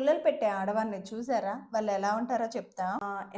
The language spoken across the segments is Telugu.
పుల్లలు పెట్టే ఆడవారిని చూసారా? వాళ్ళు ఎలా ఉంటారో చెప్తా.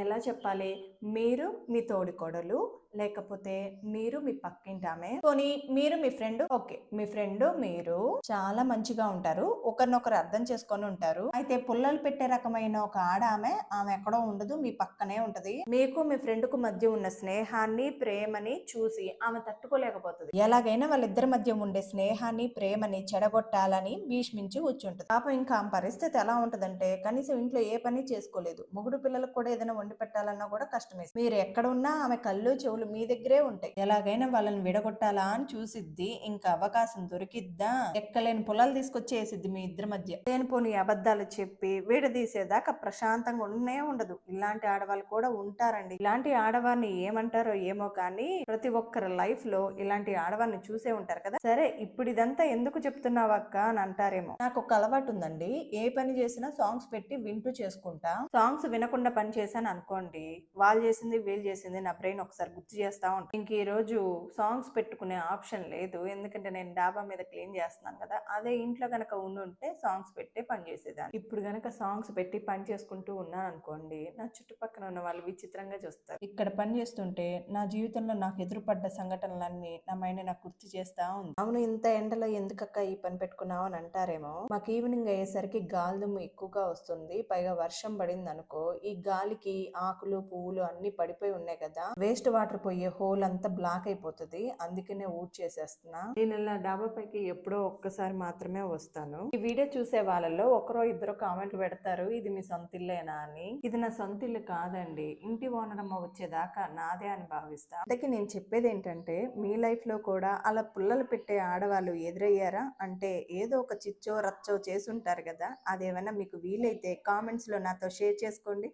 ఎలా చెప్పాలి? మీరు మీ తోడికోడలు, లేకపోతే మీరు మీ పక్కింటామె, పోనీ మీరు మీ ఫ్రెండ్. ఓకే, మీ ఫ్రెండ్ మీరు చాలా మంచిగా ఉంటారు. ఒకరినొకరు అర్థం చేసుకొని ఉంటారు. అయితే పుల్లలు పెట్టే రకమైన ఒక ఆమె ఎక్కడో ఉండదు, మీ పక్కనే ఉంటది. మీకు మీ ఫ్రెండ్ కు మధ్య ఉన్న స్నేహాన్ని, ప్రేమని చూసి ఆమె తట్టుకోలేకపోతుంది. ఎలాగైనా వాళ్ళిద్దరి మధ్య ఉండే స్నేహాన్ని, ప్రేమని చెడగొట్టాలని భీష్మించి కూర్చుంటది. పాపం ఇంకా ఆమె పరిస్థితి ఎలా ఉంటదంటే కనీసం ఇంట్లో ఏ పని చేసుకోలేదు. మొగుడు పిల్లలకు కూడా ఏదైనా వండి పెట్టాలన్నా కూడా కష్టమే. మీరు ఎక్కడ ఉన్నా ఆమె కళ్ళు చెవులు మీ దగ్గరే ఉంటాయి. ఎలాగైనా వాళ్ళని విడగొట్టాలా అని చూసిద్ది. ఇంకా అవకాశం దొరికిద్దా, ఎక్కలేని పొలాలు తీసుకొచ్చి వేసిద్ది మీ ఇద్దరి మధ్య. లేనిపోని అబద్ధాలు చెప్పి విడదీసేదాకా ప్రశాంతంగా ఉండనే ఉండదు. ఇలాంటి ఆడవాళ్ళు కూడా ఉంటారండి. ఇలాంటి ఆడవారిని ఏమంటారో ఏమో కానీ ప్రతి ఒక్కరి లైఫ్ లో ఇలాంటి ఆడవారిని చూసే ఉంటారు కదా. సరే, ఇప్పుడు ఇదంతా ఎందుకు చెప్తున్నావు అక్క అని అంటారేమో. నాకు ఒక అలవాటు ఉందండి. ఏ పని చేసినా సాంగ్స్ పెట్టి వింటూ చేసుకుంటా. సాంగ్స్ వినకుండా పని చేశాను అనుకోండి, వాళ్ళు చేసింది వీళ్ళు చేసింది నా బ్రెయిన్ ఒకసారి గుర్తు చేస్తా ఉంటాను. ఇంక ఈ రోజు సాంగ్స్ పెట్టుకునే ఆప్షన్ లేదు, ఎందుకంటే నేను డాబా మీద క్లీన్ చేస్తున్నాను కదా. అదే ఇంట్లో గనక ఉండుంటే సాంగ్స్ పెట్టి పని చేసేదాన్ని. ఇప్పుడు గనక సాంగ్స్ పెట్టి పని చేసుకుంటూ ఉన్నాను అనుకోండి, నా చుట్టుపక్కల ఉన్న వాళ్ళు విచిత్రంగా చూస్తారు. ఇక్కడ పని చేస్తుంటే నా జీవితంలో నాకు ఎదురుపడ్డ సంఘటనలన్నీ నా మైండ్ నాకు గుర్తు చేస్తా ఉంది. అవును, ఇంత ఎండలో ఎందుకక్క ఈ పని పెట్టుకున్నావు అని అంటారేమో. మాకు ఈవినింగ్ అయ్యేసరికి గాలిదుమ్ము ఎక్కువగా వస్తుంది, పైగా వర్షం పడింది అనుకో, ఈ గాలికి ఆకులు పువ్వులు అన్ని పడిపోయి ఉన్నాయి కదా, వేస్ట్ వాటర్ పోయే హోల్ అంతా బ్లాక్ అయిపోతుంది. అందుకనే ఊడ్ చేసేస్తున్నా. నేను ఇలా డాబా పైకి ఎప్పుడో ఒక్కసారి మాత్రమే వస్తాను. ఈ వీడియో చూసే వాళ్ళలో ఒకరో ఇద్దరు కామెంట్లు పెడతారు, ఇది మీ సొంత ఇల్లేనా అని. ఇది నా సొంత ఇల్లు కాదండి, ఇంటి ఓనరమ్మ వచ్చేదాకా నాదే అని భావిస్తా. అందుకే నేను చెప్పేది ఏంటంటే, మీ లైఫ్ లో కూడా అలా పుల్లలు పెట్టే ఆడవాళ్ళు ఎదురయ్యారా అంటే ఏదో ఒక చిచ్చో రచ్చో చేసుంటారు కదా. అదేమైనా మీకు వీలైతే కామెంట్స్ లో నాతో షేర్ చేసుకోండి.